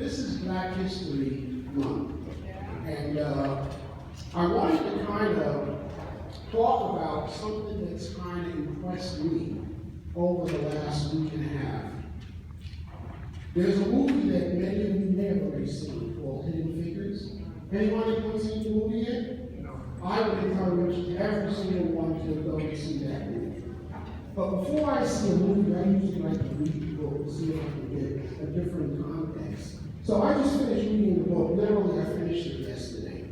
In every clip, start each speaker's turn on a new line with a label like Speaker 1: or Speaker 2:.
Speaker 1: This is Black History Month, and I wanted to kind of talk about something that's kind of impressed me over the last week and a half. There's a movie that many of you may have already seen called Hidden Figures. Anyone seen the movie yet? No. I would encourage every single one to go and see that movie. But before I see a movie, I usually like to read the book to see if I can get a different context. So I just finished reading the book. Literally, I finished it yesterday.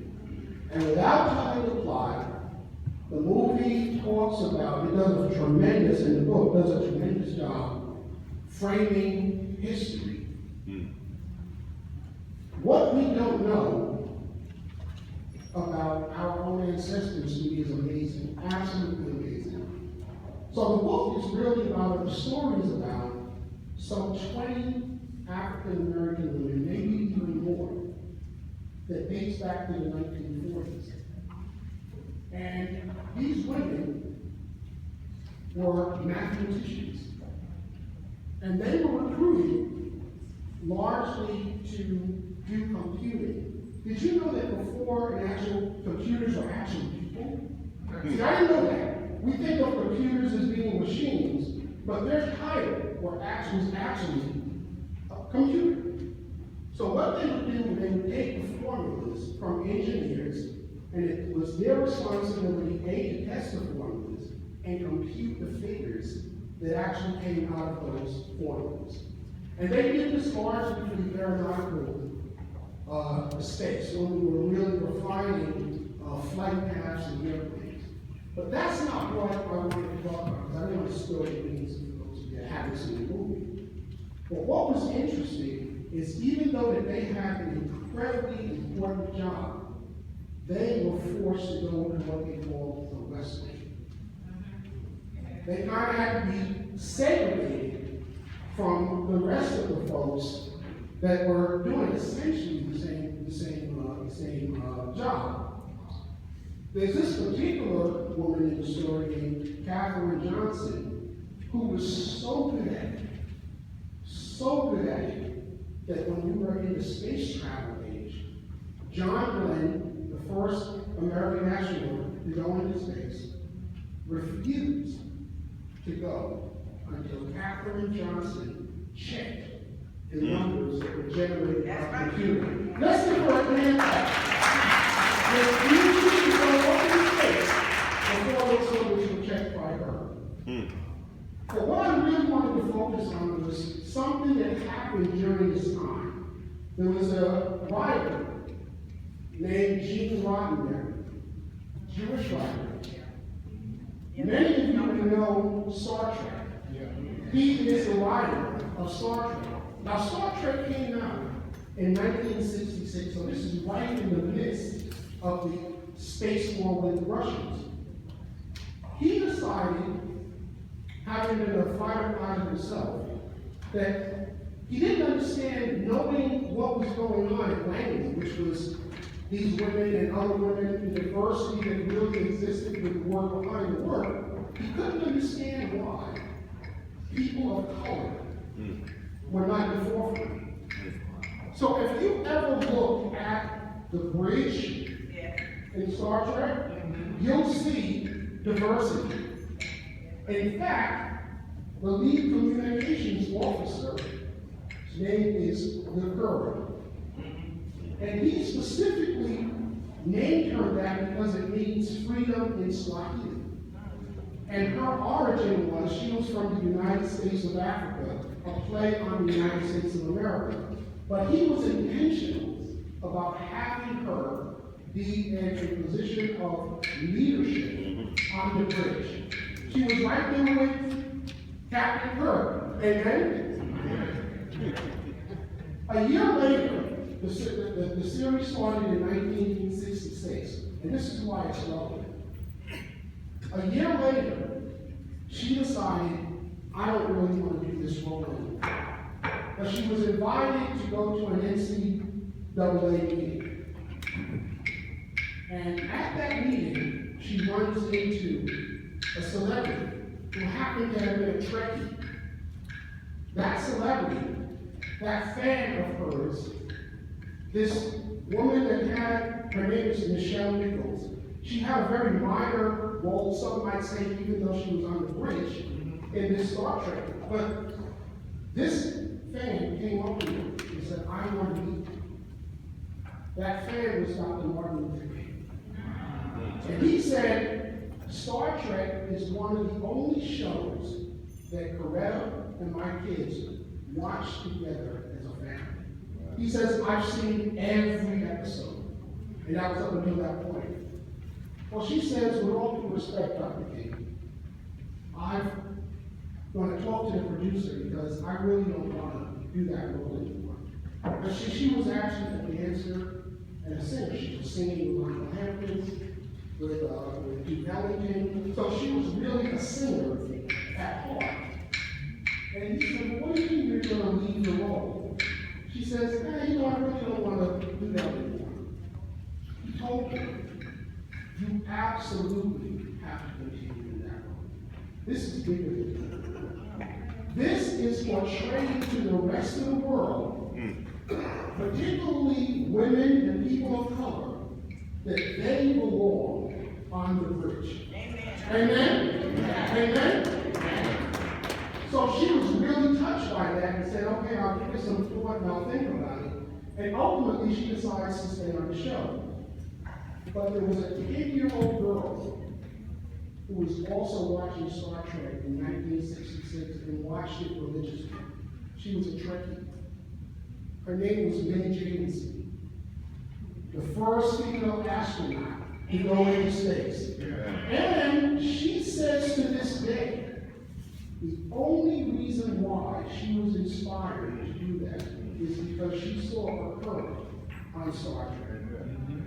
Speaker 1: And without telling the plot, the movie talks about, it does a tremendous, and the book does a tremendous job framing history. What we don't know about our own ancestors to me is amazing, absolutely amazing. So the book is really about, the story is about some 20 African American women, maybe even more, that dates back to the 1940s. And these women were mathematicians. And they were recruited largely to do computing. Did you know that before computers were actual people? See, I didn't know that. We think of computers as being machines, but their title was actually a computer. So what they would do, they would take the formulas from engineers, and it was their responsibility, to test the formulas and compute the figures that actually came out of those formulas. And they did this largely for the aeronautical space, when we were really refining flight paths and airplanes. But that's not what I wanted to talk about, because I didn't want to spill the beans for those of you that haven't seen the movie. But what was interesting is, even though that they had an incredibly important job, they were forced to go into what they call the West Wing. They kind of had to be segregated from the rest of the folks that were doing essentially the same job. There's this particular woman in the story named Katherine Johnson, who was so good at it, that when we were in the space travel age, John Glenn, the first American astronaut to go into space, refused to go until Katherine Johnson checked the numbers that were generated by the computer. Let's give her a hand. Refused to go up in space before those numbers were checked by her. But what I really wanted to focus on was something that happened during this time. There was a writer named Gene Roddenberry, Jewish writer. Many of you may know Star Trek. He is the writer of Star Trek. Now, Star Trek came out in 1966, so this is right in the midst of the space war with the Russians. He decided, having been a fighter pilot himself, that he didn't understand, knowing what was going on in Langley, which was these women and other women, the diversity that really existed with the work behind the work. He couldn't understand why people of color were not in the forefront. So if you ever look at the bridge in Star Trek, you'll see diversity. In fact, the lead communications officer, his name is Nakura. And he specifically named her that because it means freedom in Swahili. And her origin was, she was from the United States of Africa, a play on the United States of America. But he was intentional about having her be in a position of leadership on the bridge. She was right there with Captain Kirk. Amen? A year later, the series started in 1966, and this is why it's relevant. A year later, she decided, I don't really want to do this role anymore. But she was invited to go to an NCAA meeting. And at that meeting, she runs into a celebrity who happened to have been a Trekkie. That celebrity that fan of hers, this woman that had, her name is Michelle Nichols. She had a very minor role, some might say, even though she was on the bridge in this Star Trek. But this fan came up to me and said, I want to meet you. That fan was Dr. Martin Luther King. And he said, Star Trek is one of the only shows that Coretta and my kids watch together as a family. He says, I've seen every episode. And that was up until that point. Well, she says, with all due respect, Dr. King, I'm going to talk to the producer because I really don't want to do that role anymore. But she was actually a dancer and a singer. She was singing with Lionel Hampton, with Duke Ellington. So she was really a singer at heart. And he said, well, what do you mean you're going to leave the role? She says, I really don't want to do that anymore. He told her, you absolutely have to continue in that role. This is bigger than that. This is portraying to the rest of the world, particularly women and people of color, that they belong on the bridge. Amen? Amen? So she was really touched by that and said, okay, I'll give it some thought and I'll think about it. And ultimately, she decides to stay on the show. But there was a 10-year-old girl who was also watching Star Trek in 1966 and watched it religiously. She was a Trekkie. Her name was Mae Jemison, the first female astronaut to go into space. And she says to this day, the only reason why she was inspired to do that is because she saw her current on Star Trek.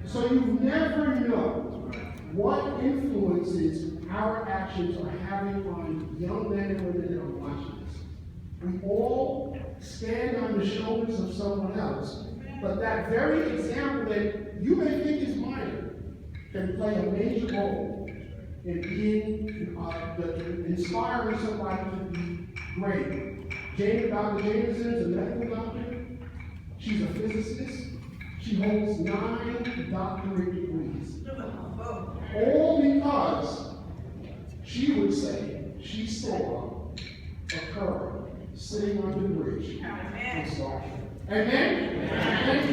Speaker 1: So you never know what influences our actions are having on young men and women that are watching this. We all stand on the shoulders of someone else, but that very example that you may think is minor can play a major role in being, inspiring somebody to be great. Dr. Jameson is a medical doctor. She's a physicist. She holds 9 doctorate degrees. All because she would say she saw a curve sitting on the bridge in Star Trek. Amen?